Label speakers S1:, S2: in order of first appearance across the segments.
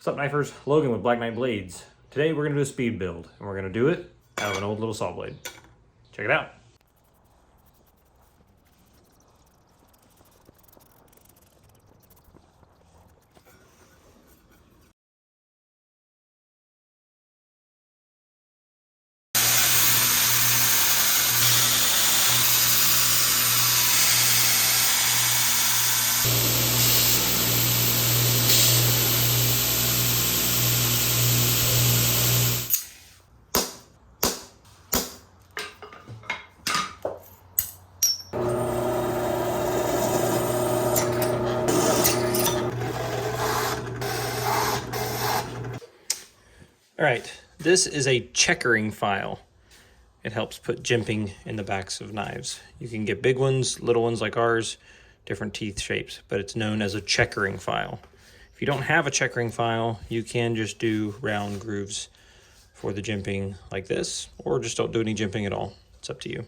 S1: What's up, knifers? Logan with Black Knight Blades. Today we're going to do a speed build, and we're going to do it out of an old little saw blade. Check it out. All right, this is a checkering file. It helps put jimping in the backs of knives. You can get big ones, little ones like ours, different teeth shapes, but it's known as a checkering file. If you don't have a checkering file, you can just do round grooves for the jimping like this, or just don't do any jimping at all. It's up to you.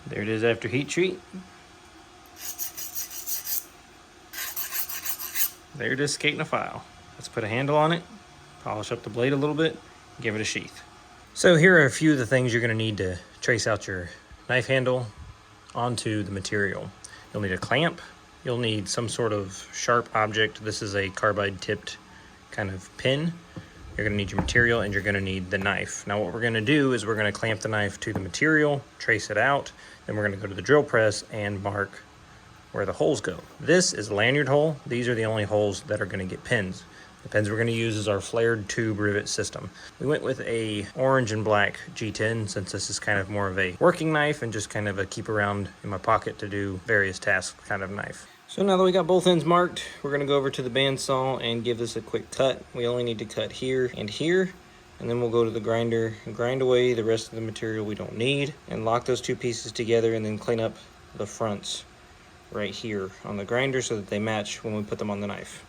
S1: There it is after heat treat. There it is skating a file. Let's put a handle on it, polish up the blade a little bit, give it a sheath. So here are a few of the things you're gonna need to trace out your knife handle onto the material. You'll need a clamp, you'll need some sort of sharp object. This is a carbide tipped kind of pin. You're gonna need your material and you're gonna need the knife. Now what we're gonna do is we're gonna clamp the knife to the material, trace it out, then we're gonna go to the drill press and mark where the holes go. This is a lanyard hole. These are the only holes that are gonna get pins. The pins we're gonna use is our flared tube rivet system. We went with a orange and black G10 since this is kind of more of a working knife and just kind of a keep around in my pocket to do various tasks kind of knife. So now that we got both ends marked, we're gonna go over to the bandsaw and give this a quick cut. We only need to cut here, and then we'll go to the grinder and grind away the rest of the material we don't need and lock those two pieces together and then clean up the fronts right here on the grinder so that they match when we put them on the knife.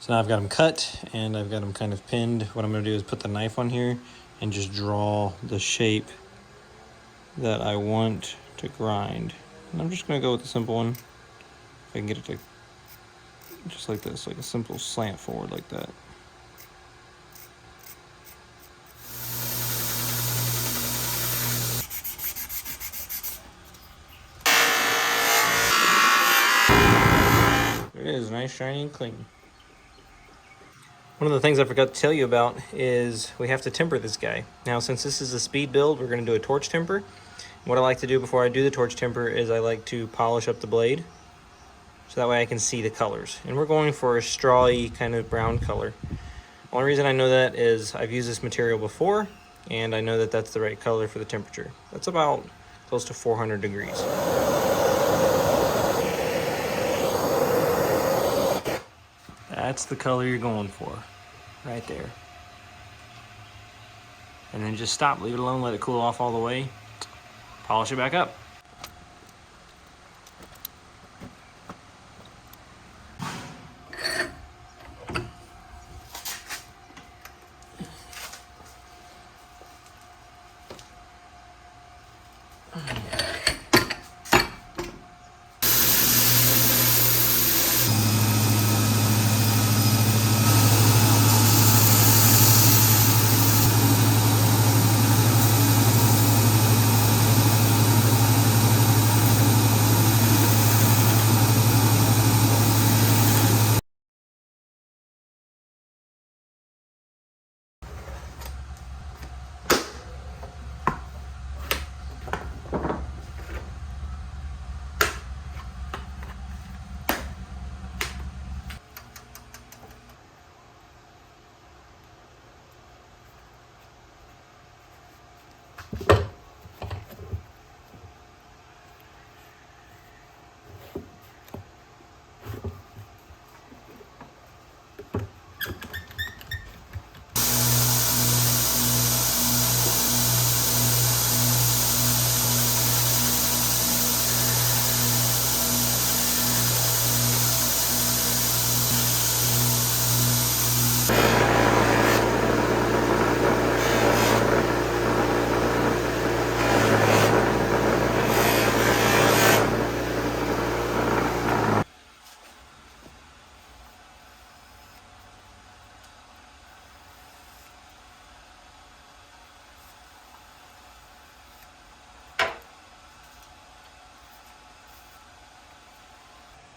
S1: So now I've got them cut and I've got them kind of pinned. What I'm gonna do is put the knife on here and just draw the shape that I want to grind. And I'm just gonna go with the simple one. If I can get it to just like this, like a simple slant forward like that. There it is, nice, shiny, and clean. One of the things I forgot to tell you about is we have to temper this guy. Now, since this is a speed build, we're gonna do a torch temper. What I like to do before I do the torch temper is I like to polish up the blade, so that way I can see the colors. And we're going for a strawy kind of brown color. Only reason I know that is I've used this material before, and I know that that's the right color for the temperature. That's about close to 400 degrees. That's the color you're going for, right there. And then just stop, leave it alone, let it cool off all the way, polish it back up.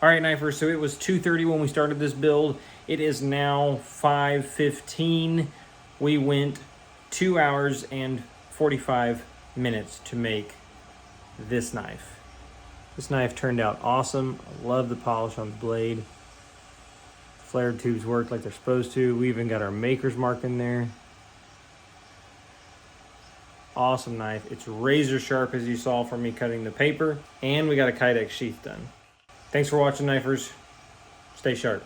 S1: All right, knifers, so it was 2:30 when we started this build. It is now 5:15. We went 2 hours and 45 minutes to make this knife. This knife turned out awesome. I love the polish on the blade. Flared tubes worked like they're supposed to. We even got our maker's mark in there. Awesome knife. It's razor sharp, as you saw from me cutting the paper, and we got a Kydex sheath done. Thanks for watching, knifers. Stay sharp.